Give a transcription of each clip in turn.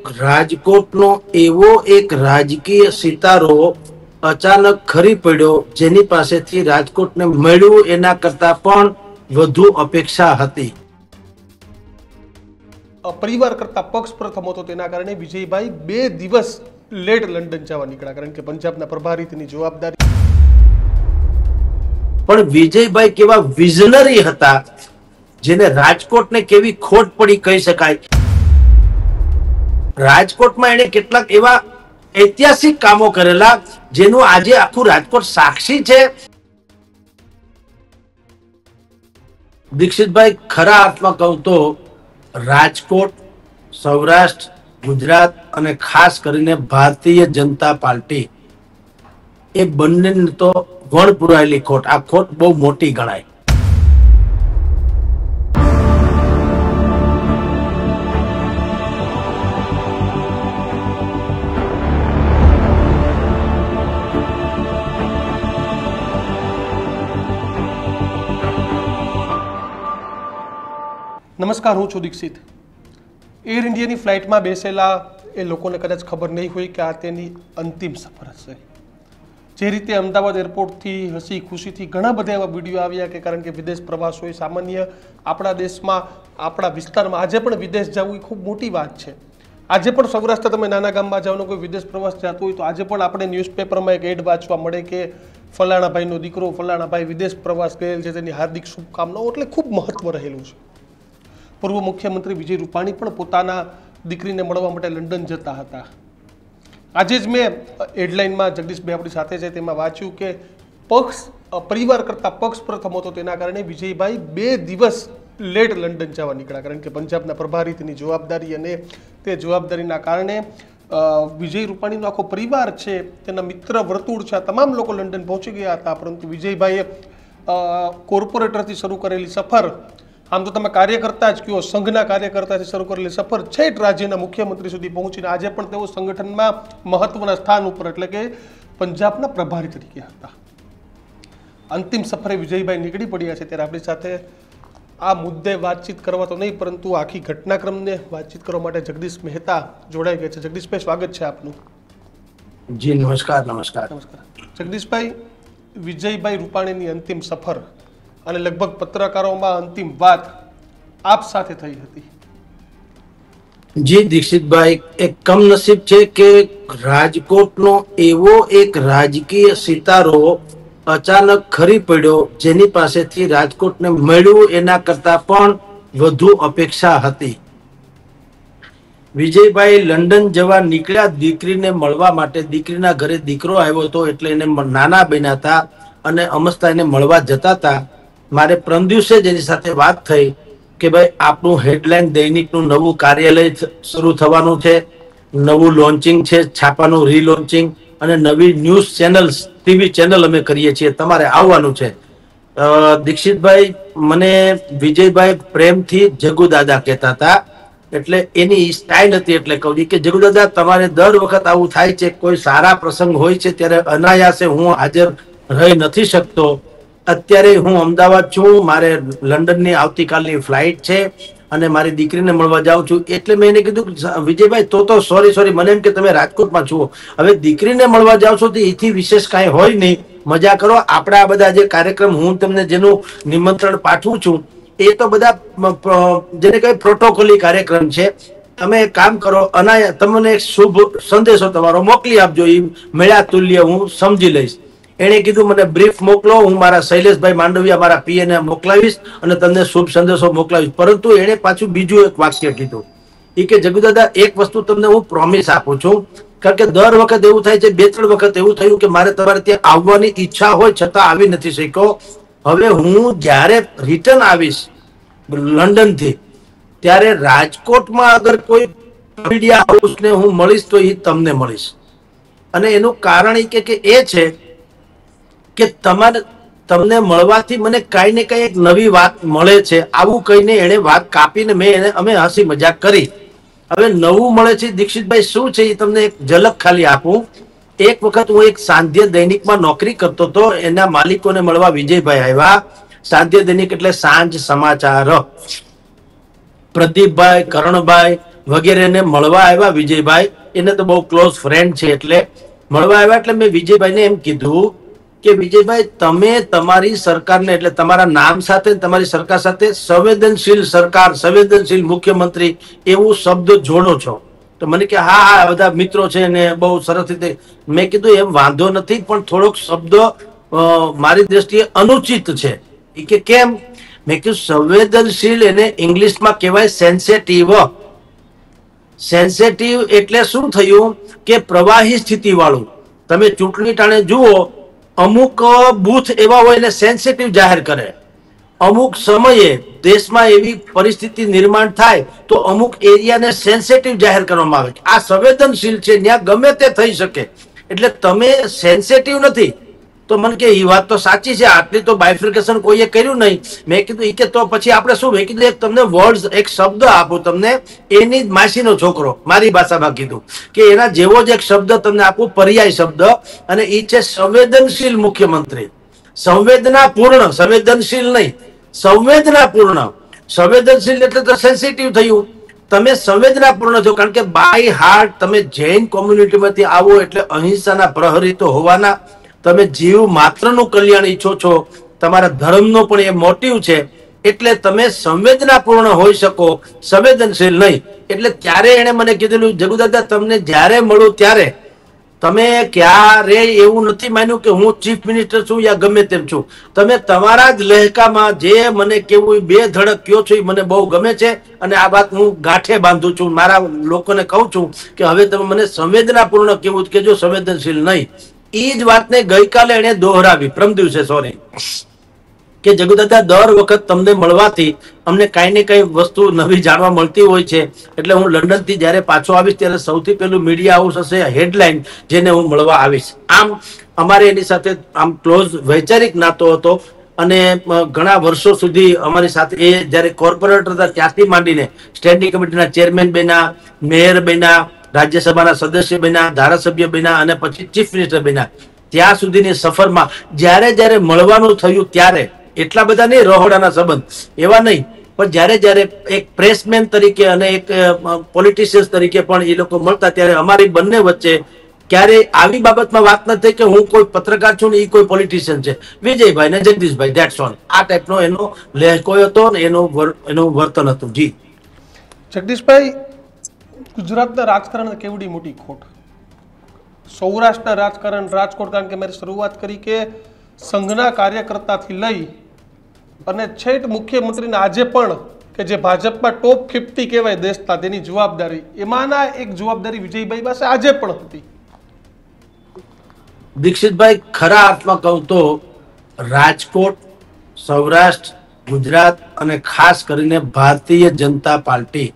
રાજકોટનો એવો એક રાજકીય સિતારો અચાનક ખરી પડ્યો જેની પાસેથી રાજકોટને મળ્યું એના કરતા પણ વધુ અપેક્ષા હતી. પરિવાર કરતા પક્ષ પ્રથમ હતો, તેના કારણે વિજયભાઈ 2 દિવસ લેટ લંડન જવા નીકળ્યા, કારણ કે પંજાબના પ્રભારીની જવાબદારી. પણ વિજયભાઈ કેવા વિઝનરી હતા, જેને રાજકોટને કેવી ખોટ પડી કહી શકાય. રાજકોટમાં એને કેટલાક એવા ઐતિહાસિક કામો કરેલા જેનું આજે આખું રાજકોટ સાક્ષી છે. દીક્ષિતભાઈ, ખરા અર્થમાં કહું તો રાજકોટ, સૌરાષ્ટ્ર, ગુજરાત અને ખાસ કરીને ભારતીય જનતા પાર્ટી એ બંનેને તો વણ પુરાયેલી ખોટ. આ ખોટ બહુ મોટી ગણાય. નમસ્કાર, હું છું દીક્ષિત. એર ઇન્ડિયાની ફ્લાઇટમાં બેસેલા એ લોકોને કદાચ ખબર નહીં હોય કે આ તેની અંતિમ સફર હશે. જે રીતે અમદાવાદ એરપોર્ટથી હસી ખુશીથી ઘણા બધા એવા વિડીયો આવ્યા કે કારણ કે વિદેશ પ્રવાસ હોય સામાન્ય આપણા દેશમાં, આપણા વિસ્તારમાં આજે પણ વિદેશ જવું એ ખૂબ મોટી વાત છે. આજે પણ સૌરાષ્ટ્ર તમે નાના ગામમાં જાઓ, કોઈ વિદેશ પ્રવાસ જતો હોય તો આજે પણ આપણે ન્યૂઝપેપરમાં એક એડ વાંચવા મળે કે ફલાણા ભાઈનો દીકરો, ફલાણા ભાઈ વિદેશ પ્રવાસ ગયેલ છે, તેની હાર્દિક શુભકામનાઓ. એટલે ખૂબ મહત્વ રહેલું છે. પૂર્વ મુખ્યમંત્રી વિજય રૂપાણી પણ પોતાના દીકરીને મળવા માટે લંડન જતા હતા. આજે જ મેં હેડલાઇનમાં જગદીશભાઈ આપણી સાથે છે તેમાં વાંચ્યું કે પરિવાર કરતા પક્ષ પ્રથમ હતો, તેના કારણે વિજયભાઈ 2 દિવસ લેટ લંડન જવા નીકળ્યા, કારણ કે પંજાબના પ્રભારીની જવાબદારી અને તે જવાબદારીના કારણે વિજય રૂપાણીનો આખો પરિવાર છે, તેના મિત્ર વર્તુળ છે, આ તમામ લોકો લંડન પહોંચી ગયા હતા. પરંતુ વિજયભાઈએ કોર્પોરેટરથી શરૂ કરેલી સફર, આમ તો તમે કાર્યકર્તા જ કયો, સંઘના કાર્યકર્તાથી શરૂ કરેલી સફર છેક રાજ્યના મુખ્યમંત્રી સુધી પહોંચીને આજે પણ તેઓ સંગઠનમાં મહત્વના સ્થાન ઉપર એટલે કે પંજાબના પ્રભારી તરીકે હતા. અંતિમ સફરે વિજયભાઈ નીકળી પડ્યા છે. ત્યારે આપણી સાથે આ મુદ્દે વાતચીત કરવા તો નહીં, પરંતુ આખી ઘટનાક્રમને વાતચીત કરવા માટે જગદીશ મહેતા જોડાઈ ગયા છે. જગદીશભાઈ, સ્વાગત છે આપનું. જી નમસ્કાર. નમસ્કાર. જગદીશભાઈ, વિજયભાઈ રૂપાણીની અંતિમ સફર અને લગભગ પત્રકારોમાં અંતિમ વાત આપ સાથે થઈ હતી. જી દીક્ષિતભાઈ, એક કમનસીબ છે કે રાજકોટનો એવો એક રાજકીય સિતારો અચાનક ખરી પડ્યો જેની પાસેથી રાજકોટને મળ્યું એના કરતા પણ વધુ અપેક્ષા હતી. વિજયભાઈ લંડન જવા નીકળ્યા દીકરીને મળવા માટે. દીકરીના ઘરે દીકરો આવ્યો હતો એટલે એને નાના બન્યા હતા અને અમસ્તા એને મળવા જતા હતા. મારે પ્રમ દિવસે જ એની સાથે વાત થઈ કે ભાઈ આપણું હેડલાઇન દૈનિકનું નવું કાર્યાલય શરૂ થવાનું છે, નવું લોન્ચિંગ છે, છાપાનું રીલોન્ચિંગ અને નવી ન્યૂઝ ચેનલ્સ, ટીવી ચેનલ અમે કરીએ છીએ, તમારે આવવાનું છે. દીક્ષિતભાઈ, મને વિજયભાઈ પ્રેમથી જગુ દાદા કહેતા હતા, એટલે એની સ્ટાઇલ હતી. એટલે કહું કે જગુ દાદા, તમારે દર વખત આવું થાય છે, કોઈ સારા પ્રસંગ હોય છે ત્યારે અનાયાસે હું હાજર રહી નથી શકતો. અત્યારે હું અમદાવાદ છું, મારે લંડનની આવતીકાલની ફ્લાઇટ છે અને મારી દીકરીને મળવા જાઉં છું. એટલે મેં એને કીધું વિજયભાઈ તો સોરી, મને એમ કે તમે રાજકોટમાં છો, હવે દીકરીને મળવા જાઓ છો તો એથી વિશેષ કાંઈ હોય નહીં, મજા કરો. આપણા આ બધા જે કાર્યક્રમ હું તમને જેનું નિમંત્રણ પાઠવું છું એ તો બધા જેને કઈ પ્રોટોકોલી કાર્યક્રમ છે. તમે એક કામ કરો, તમને એક શુભ સંદેશો તમારો મોકલી આપજો, એ મેળા તુલ્ય હું સમજી લઈશ. એણે કીધું મને બ્રીફ મોકલો, હું મારા શૈલેષભાઈ માંડવિયા મારા પીએને મોકલાવીશ અને તમને શુભ સંદેશો મોકલાવીશ. પરંતુ એણે પાછું બીજું એક વાક્ય કીધું, એ કે જગુ દાદા, એક વસ્તુ તમને હું પ્રોમિસ આપું છું, કારણ કે દર વખત એવું થાય છે, 2-3 વખત એવું થયું કે મારે તમારે ત્યાં આવવાની ઈચ્છા હોય છતાં આવી નથી શક્યો. હવે હું જ્યારે રિટર્ન આવીશ લંડન થી ત્યારે રાજકોટમાં અગર કોઈ મીડિયા હાઉસને હું મળીશ તો એ તમને મળીશ. અને એનું કારણ એ છે કે તમને મળવાથી મને કઈ ને કઈ એક નવી વાત મળે છે. આવું કહીને એને વાત કાપીને અમે હસી મજાક કરી. હવે નવું મળે છે દીક્ષિતભાઈ, શું છે એ તમને એક ઝલક ખાલી આપું. એક વખત હું એક સાંધ્ય દૈનિકમાં નોકરી કરતો હતો, એના માલિકોને મળવા વિજયભાઈ આવ્યા. સાંધ્ય દૈનિક એટલે સાંજ સમાચાર. પ્રદીપભાઈ, કરણભાઈ વગેરેને મળવા આવ્યા વિજયભાઈ. એને તો બહુ ક્લોઝ ફ્રેન્ડ છે એટલે મળવા આવ્યા. એટલે મેં વિજયભાઈને એમ કીધું કે વિજયભાઈ, તમે તમારી સરકારને એટલે તમારા નામ સાથે તમારી સરકાર સાથે સંવેદનશીલ સરકાર, સંવેદનશીલ મુખ્યમંત્રી એવું શબ્દ જોડો છો. તો મને કે હા હા બધા મિત્રો છે ને બહુ સરસ રીતે. મેં કીધું એમ વાંધો નથી, પણ થોડોક શબ્દ મારી દ્રષ્ટિએ અનુચિત છે. એ કે કેમ? મેં કીધું સંવેદનશીલ એને ઇંગ્લિશમાં કહેવાય સેન્સેટિવ. સેન્સેટિવ એટલે શું થયું કે પ્રવાહી સ્થિતિ વાળું. તમે ચૂંટણી ટાણે જુઓ, અમુક બૂથ એવા હોય ને સેન્સેટિવ જાહેર કરે. અમુક સમયે દેશમાં એવી પરિસ્થિતિ નિર્માણ થાય તો અમુક એરિયાને સેન્સેટિવ જાહેર કરવામાં આવે. આ સંવેદનશીલ છે, ત્યાં ગમે તે થઈ શકે. એટલે તમે સેન્સેટિવ નથી. તો મને કે એ વાત તો સાચી છે, આટલી તો બાયફિકેશન કોઈએ કર્યું નહીં. મેં કીધું કે તો પછી આપણે શું? મેં કીધું એક તમને વર્ડ, એક શબ્દ આપું તમને, એની જ માસીનો છોકરો, મારી ભાષામાં કીધું કે એના જેવો જ એક શબ્દ તમને આપું, પર્યાય શબ્દ, અને એ છે સંવેદનશીલ મુખ્યમંત્રી. સંવેદનાપૂર્ણ, સંવેદનશીલ નહીં, સંવેદનાપૂર્ણ. સંવેદનશીલ એટલે તો સેન્સિટિવ થયું. તમે સંવેદનાપૂર્ણ છો, કારણ કે બાય હાર્ટ તમે જૈન કોમ્યુનિટીમાંથી આવો એટલે અહિંસાના પ્રહરી તો હોવાના. તમે જીવ માત્રનું કલ્યાણ ઈચ્છો છો, તમારા ધર્મનો પણ એ મોટિવ છે, એટલે તમે સંવેદનાપૂર્ણ હોઈ શકો, સંવેદનશીલ નહીં. એટલે ત્યારે એણે મને કીધેલું, જગુદાદા તમને જ્યારે મળું ત્યારે તમે ક્યારે એવું નથી માન્યું કે હું ચીફ મિનિસ્ટર છું યા ગમે તેમ છું. તમે તમારા જ લહેકામાં જે મને કેવું બે ધડક કયો છો એ મને બહુ ગમે છે, અને આ વાત હું ગાંઠે બાંધું છું. મારા લોકોને કહું છું કે હવે તમે મને સંવેદનાપૂર્ણ કેવું જ કહેજો, સંવેદનશીલ નહીં. એ જ વાતને ગઈકાલે એને દોહરાવી, પરમ દિવસે સોરી, કે જગુદાદા દર વખત તમને મળવાથી અમને કઈ ને કઈ વસ્તુ નવી જાણવા મળતી હોય છે. એટલે હું લંડન થી જયારે પાછો આવીશ ત્યારે સૌથી પહેલું મીડિયા હાઉસ હશે હેડલાઇન, જેને હું મળવા આવીશ. આમ અમારે એની સાથે આમ ક્લોઝ વૈચારિક નાતો હતો, અને ઘણા વર્ષો સુધી અમારી સાથે એ જયારે કોર્પોરેટર હતા ત્યાંથી માંડીને સ્ટેન્ડિંગ કમિટીના ચેરમેન બન્યા, મેયર બન્યા, રાજ્યસભાના સદસ્ય બન્યા, ધારાસભ્ય બન્યા, અને પછી ચીફ મિનિસ્ટર બન્યા. ત્યાં સુધીની સફરમાં જ્યારે જ્યારે મળવાનું થયું ત્યારે એટલા બધા નહીં રહોડાના સંબંધ એવા નહીં, પણ જ્યારે જ્યારે એક પ્રેસમેન તરીકે અને એક પોલિટિશિયન્સ તરીકે પણ એ લોકો મળતા, ત્યારે અમારી બંને વચ્ચે ક્યારે આવી બાબતમાં વાત ન થઈ કે હું કોઈ પત્રકાર છું ને એ કોઈ પોલિટિશિયન છે. વિજયભાઈ ને જગદીશભાઈ, ધેટ્સ ઓલ. આ ટાઈપનો એનો લહેકો હતો ને એનું વર્તન હતું. જી જગદીશભાઈ, ગુજરાતના રાજકારણ કેવડી મોટી ખોટ, સૌરાષ્ટ્રના રાજકારણ, રાજકોટ, કારણ કે મારી શરૂઆત કરી કે સંઘના કાર્યકર્તાથી લઈ અને છેટ મુખ્યમંત્રીને આજે પણ કે જે ભાજપમાં ટોપ 50 કહેવાય દેશના, તેની જવાબદારી, એમાંના એક જવાબદારી વિજયભાઈ પાસે આજે પણ હતી. દીક્ષિતભાઈ, ખરા અર્થમાં કહું તો રાજકોટ, સૌરાષ્ટ્ર, ગુજરાત અને ખાસ કરીને ભારતીય જનતા પાર્ટી,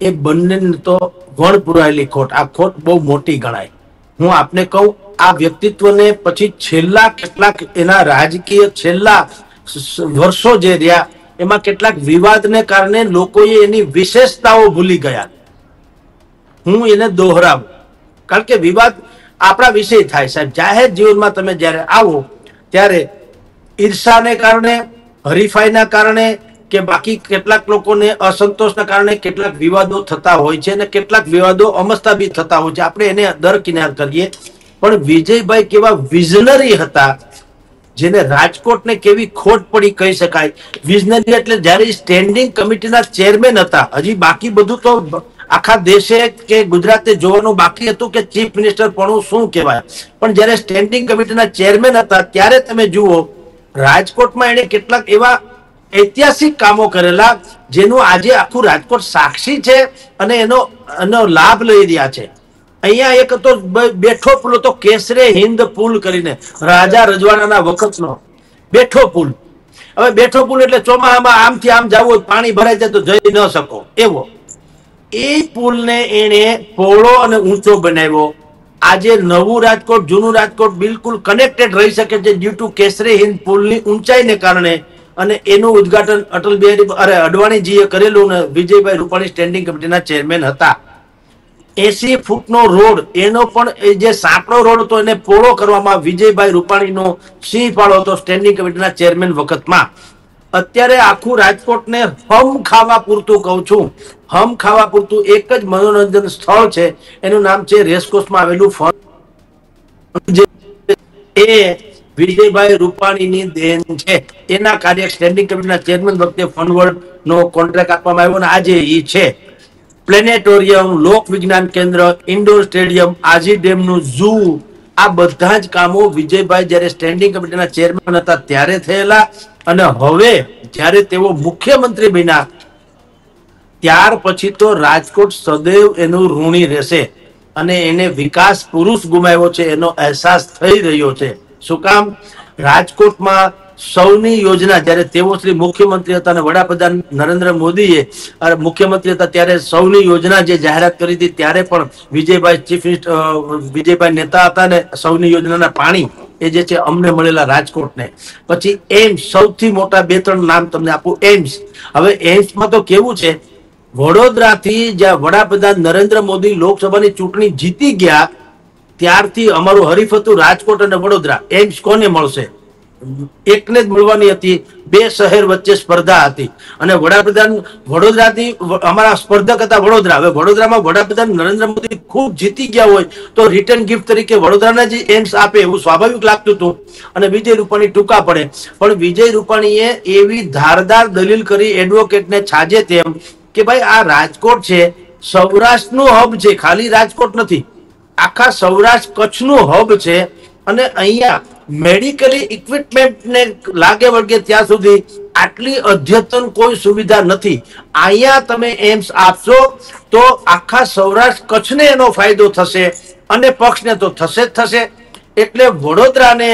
એ બંને તો વણ પુરાયેલી ખોટ. આ ખોટ બહુ મોટી ગણાય. હું આપને કહું, આ વ્યક્તિત્વને પછી છેલ્લા કેટલાક એના રાજકીય છેલ્લા વર્ષો જે રહ્યા એમાં કેટલાક વિવાદને કારણે લોકોએ એની વિશેષતાઓ ભૂલી ગયા. હું એને દોહરાવું, કારણ કે વિવાદ આપણા વિશે થાય સાહેબ. જાહેર જીવનમાં તમે જ્યારે આવો ત્યારે ઈર્ષાને કારણે, હરીફાઈના કારણે કે બાકી કેટલાક લોકોને અસંતોષના કારણે કેટલાક વિવાદો થતા હોય છે, અને કેટલાક વિવાદો અમસ્તા બી થતા હોય છે. આપણે એને દરકિનાર કરીએ, પણ વિજયભાઈ કેવા વિઝનરી હતા, જેને રાજકોટને કેવી ખોટ પડી કહી શકાય. વિઝનરી એટલે જયારે સ્ટેન્ડિંગ કમિટીના ચેરમેન હતા, હજી બાકી બધું તો આખા દેશે કે ગુજરાતે જોવાનું બાકી હતું કે ચીફ મિનિસ્ટર પણ શું કહેવાય, પણ જયારે સ્ટેન્ડિંગ કમિટીના ચેરમેન હતા ત્યારે તમે જુઓ રાજકોટમાં એને કેટલાક એવા ઐતિહાસિક કામો કરેલા જેનું આજે આખું રાજકોટ સાક્ષી છે અને એનો લાભ લઈ રહ્યા છે. અહીંયા એક તો બેઠો પુલ હતો, કેસરે હિન્દ પુલ કરીને, રાજા રજવાડાના વખતનો બેઠો પુલ. હવે બેઠો પુલ એટલે ચોમાસામાં આમથી આમ જવું, પાણી ભરાઈ જાય તો જઈ ન શકો એવો. એ પુલને એને પહોળો અને ઊંચો બનાવ્યો. આજે નવું રાજકોટ, જૂનું રાજકોટ બિલકુલ કનેક્ટેડ રહી શકે છે ડ્યુ ટુ કેસરે હિન્દ પુલની ઊંચાઈને કારણે. અને એનું ઉદ્ઘાટન અટલ બિહારી અડવાણીજીએ કરેલું, ને વિજયભાઈ રૂપાણી સ્ટેન્ડિંગ કમિટીના ચેરમેન હતા. 80 ફૂટનો રોડ, એનો પણ જે સાંકડો રોડ હતો એને પહોળો કરવામાં વિજયભાઈ રૂપાણીનો સિંહ ફાળો હતો સ્ટેન્ડિંગ કમિટીના ચેરમેન વખતમાં. અત્યારે આખું રાજકોટને હમ ખાવા પૂરતું કહું છું, હમ ખાવા પૂરતું એક જ મનોરંજન સ્થળ છે, એનું નામ છે રેસકોર્સમાં આવેલું ફન, એ વિજયભાઈ રૂપાણીની દેન છે. એના કાર્ય સ્ટેન્ડિંગ કમિટીના ચેરમેન વખતે ફન વર્લ્ડ નો કોન્ટ્રાક્ટ આપવામાં આવ્યો અને આજે એ છે. પ્લેનેટોરિયમ, લોક વિજ્ઞાન કેન્દ્ર, ઇન્ડોર સ્ટેડિયમ, આજી ડેમનું ઝૂ, આ બધા જ કામો વિજયભાઈ જ્યારે સ્ટેન્ડિંગ કમિટીના ચેરમેન હતા ત્યારે થયેલા, અને હવે જ્યારે તેઓ મુખ્યમંત્રી બન્યા ત્યાર પછી તો રાજકોટ સદૈવ એનું ઋણી રહેશે અને એને વિકાસ પુરુષ ગુમાવ્યો છે એનો અહેસાસ થઈ રહ્યો છે. શું કામ? રાજકોટમાં સૌની યોજના, જ્યારે તેઓ શ્રી મુખ્યમંત્રી હતા અને વડાપ્રધાન નરેન્દ્ર મોદીએ મુખ્યમંત્રી હતા ત્યારે સૌની યોજના જે જાહેરાત કરી હતી ત્યારે પણ વિજયભાઈ વિજયભાઈ નેતા હતા ને સૌની યોજનાના પાણી એ જે છે અમને મળેલા રાજકોટને. પછી એમ્સ, સૌથી મોટા 2-3 નામ તમને આપું. એમ્સ, હવે એમ્સમાં તો કેવું છે, વડોદરાથી જ્યાં વડાપ્રધાન નરેન્દ્ર મોદી લોકસભાની ચૂંટણી જીતી ગયા ત્યારથી અમારું હરીફ હતું રાજકોટ અને વડોદરા. એમ્સ કોને મળશે? એકને જ મળવાની હતી. 2 શહેર વચ્ચે સ્પર્ધા હતી અને વડાપ્રધાન વડોદરાથી અમારા સ્પર્ધક હતા વડોદરા. હવે વડોદરામાં વડાપ્રધાન નરેન્દ્ર મોદી ખૂબ જીતી ગયા હોય તો રિટર્ન ગિફ્ટ તરીકે વડોદરાના જે એમ્સ આપે એવું સ્વાભાવિક લાગતું હતું અને વિજય રૂપાણી ટૂંકા પડે. પણ વિજય રૂપાણીએ એવી ધારદાર દલીલ કરી એડવોકેટને છાજે તેમ કે ભાઈ આ રાજકોટ છે સૌરાષ્ટ્રનું હબ છે, ખાલી રાજકોટ નથી, આખા સૌરાષ્ટ્ર કચ્છનું હબ છે અને અહીંયા મેડિકલી ઇક્વિપમેન્ટને લાગે વળગે ત્યાં સુધી આટલી અદ્યતન કોઈ સુવિધા નથી. અહીંયા તમે એમ્સ આપશો તો આખા સૌરાષ્ટ્ર કચ્છને એનો ફાયદો થશે અને પક્ષને તો થશે જ થશે. એટલે વડોદરાને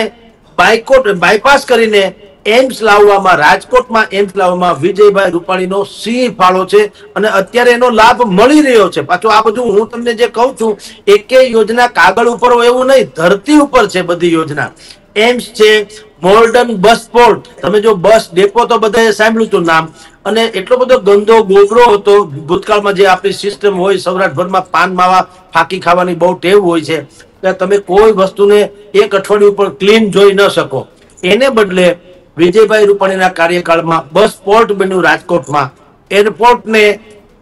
બાયપાસ કરીને એમ્સ લાવવામાં, રાજકોટમાં એમ્સ લાવવામાં વિજયભાઈ રૂપાણીનો સિંહ ફાળો છે અને અત્યારે એનો લાભ મળી રહ્યો છે. પાછું આ બધું હું તમને જે કહું છું એકેય યોજના કાગળ ઉપર હોય એવું નહીં, ધરતી ઉપર છે બધી યોજના. એમ્સ છે, મોર્ડન બસ પોર્ટ, તમે જો બસ ડેપો તો બધાએ સાંભળ્યું હતું નામ, અને એટલો બધો ગંદો ગોબરો હતો ભૂતકાળમાં. જે આપણી સિસ્ટમ હોય સૌરાષ્ટ્રભરમાં પાન માવા ફાંકી ખાવાની બહુ ટેવ હોય છે, એટલે તમે કોઈ વસ્તુને એક અઠવાડિયું પર ક્લીન જોઈ ન શકો. એને બદલે વિજયભાઈ રૂપાણીના કાર્યકાળમાં બસ પોર્ટ બન્યું રાજકોટમાં, એરપોર્ટને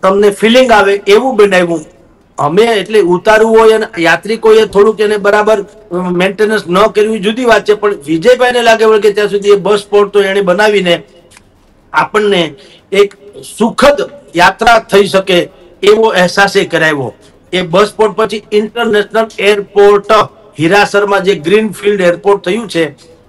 તમને ફિલિંગ આવે એવું બનાવ્યું. અમે એટલે ઉતારવું હોય અને યાત્રિકોએ થોડુંક એને બરાબર મેન્ટેનન્સ ન કરવી જુદી વાત છે, પણ વિજયભાઈને લાગે વળગે ત્યાં સુધી એ બસ પોર્ટ તો એને બનાવીને આપણને એક સુખદ યાત્રા થઈ શકે એવો અહેસાસ કરાવ્યો. એ બસ પોર્ટ પછી ઇન્ટરનેશનલ એરપોર્ટ હીરાસરમાં જે ગ્રીનફિલ્ડ એરપોર્ટ થયું છે,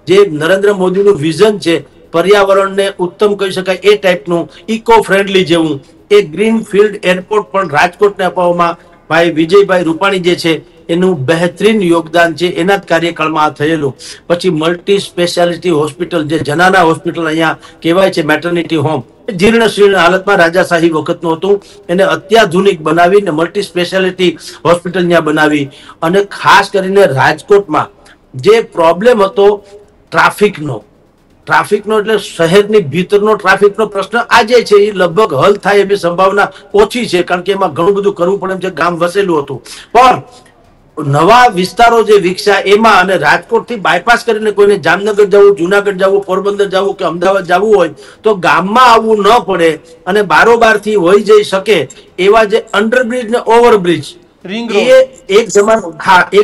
જે નરેન્દ્ર મોદીનું વિઝન છે, પર્યાવરણને ઉત્તમ કહી શકાય એ ટાઈપનું, ઇકો ફ્રેન્ડલી જેવું, એ ગ્રીનફિલ્ડ એરપોર્ટ પણ રાજકોટને અપાવવામાં ભાઈ વિજયભાઈ રૂપાણી જે છે એનું બહેતરીન યોગદાન છે, એના જ કાર્યકાળમાં આ થયેલું. પછી મલ્ટી સ્પેશિયાલિટી હોસ્પિટલ, જે જનાના હોસ્પિટલ અહીંયા કહેવાય છે મેટર્નિટી હોમ, જીર્ણ શીર્ણ હાલતમાં રાજાશાહી વખતનું હતું, એને અત્યાધુનિક બનાવીને મલ્ટી સ્પેશિયાલિટી હોસ્પિટલ ત્યાં બનાવી. અને ખાસ કરીને રાજકોટમાં જે પ્રોબ્લેમ હતો ટ્રાફિકનો એટલે શહેરની ભીતરનો ટ્રાફિકનો પ્રશ્ન આજે છે એ લગભગ હલ થાય એવી સંભાવના ઓછી છે, કારણ કે એમાં ઘણું બધું કરવું પડે એમ છે, ગામ વસેલું હતું. પણ નવા વિસ્તારો જે વિકસ્યા એમાં, અને રાજકોટથી બાયપાસ કરીને કોઈને જામનગર જવું, જુનાગઢ જવું, પોરબંદર જવું કે અમદાવાદ જવું હોય તો ગામમાં આવવું ન પડે અને બારોબારથી વહી જઈ શકે એવા જે અંડરબ્રિજ ને ઓવરબ્રિજ, એ એક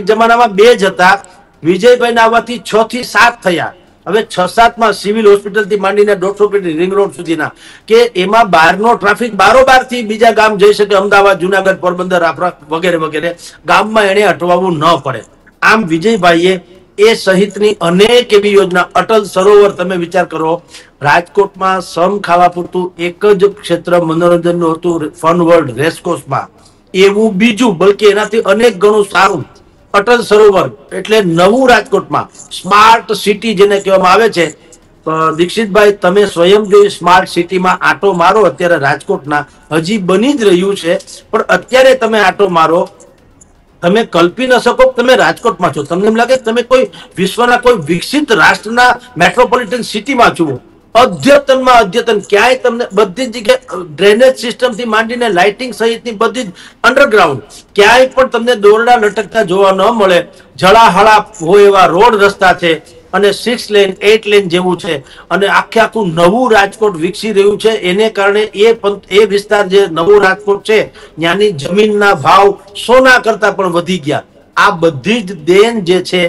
જમાનામાં 2 જ હતા. વિજયભાઈ આવવાથી 6 થી 7 થયા. હવે 6-7માં સિવિલ હોસ્પિટલ થી માંડીને 150 ફીટ રિંગ રોડ સુધીના, કે એમાં બહારનો ટ્રાફિક બારોબારથી બીજા ગામ જઈ શકે, અમદાવાદ, જુનાગઢ, પોરબંદર વગેરે વગેરે, ગામમાં એને અટવાવું ન પડે. આમ વિજયભાઈએ એ સહિતની અનેક એવી યોજના, અટલ સરોવર, તમે વિચાર કરો રાજકોટમાં સમ ખાવા પૂરતું એક જ ક્ષેત્ર મનોરંજનનું હતું ફન વર્લ્ડ રેસકોર્સમાં, એવું બીજું બલ્કે એનાથી અનેક ગણું સારું અટલ સરોવર, એટલે નવું રાજકોટમાં સ્માર્ટ સિટી જેને કહેવામાં આવે છે. દીક્ષિતભાઈ, તમે સ્વયં જો સ્માર્ટ સિટીમાં આટો મારો, અત્યારે રાજકોટના હજી બની જ રહ્યું છે, પણ અત્યારે તમે આટો મારો, તમે કલ્પી ન શકો તમે રાજકોટમાં છો. તમને એમ લાગે તમે કોઈ વિશ્વના કોઈ વિકસિત રાષ્ટ્રના મેટ્રોપોલિટન સિટીમાં છો. અદ્યતનમાં અદ્યતન, ક્યાંય તમને બધી જ જગ્યાએ ડ્રેનેજ સિસ્ટમ થી માંડીને લાઇટિંગ સહિતની બધી જ અંડરગ્રાઉન્ડ, ક્યાંય પણ તમને દોરડા લટકતા જોવા ન મળે. જળાહળા હોય એવા રોડ રસ્તા છે, અને 6 લેન 8 લેન જેવું છે અને આખું નવું રાજકોટ વિકસી રહ્યું છે. એને કારણે એ વિસ્તાર જે નવું રાજકોટ છે ત્યાંની જમીનના ભાવ સોના કરતા પણ વધી ગયા. આ બધી જ દેન જે છે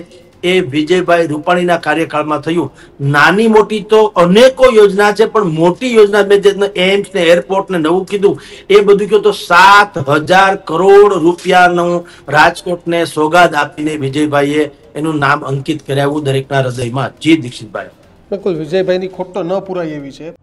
એ વિજયભાઈ રૂપાણીના કાર્યકાળમાં થયું. નાની મોટી તો અનેકો યોજના છે, પણ મોટી યોજના મેં જે એમ્સ ને એરપોર્ટ ને નવું કીધું એ બધું કહ્યું તો 7,000 કરોડ રૂપિયાનું રાજકોટને સોગાદ આપીને વિજયભાઈએ એનું નામ અંકિત કરાવ્યું દરેકના હૃદયમાં. જી દીક્ષિતભાઈ. બિલકુલ, વિજયભાઈની ખોટ તો ન પુરાય એવી છે.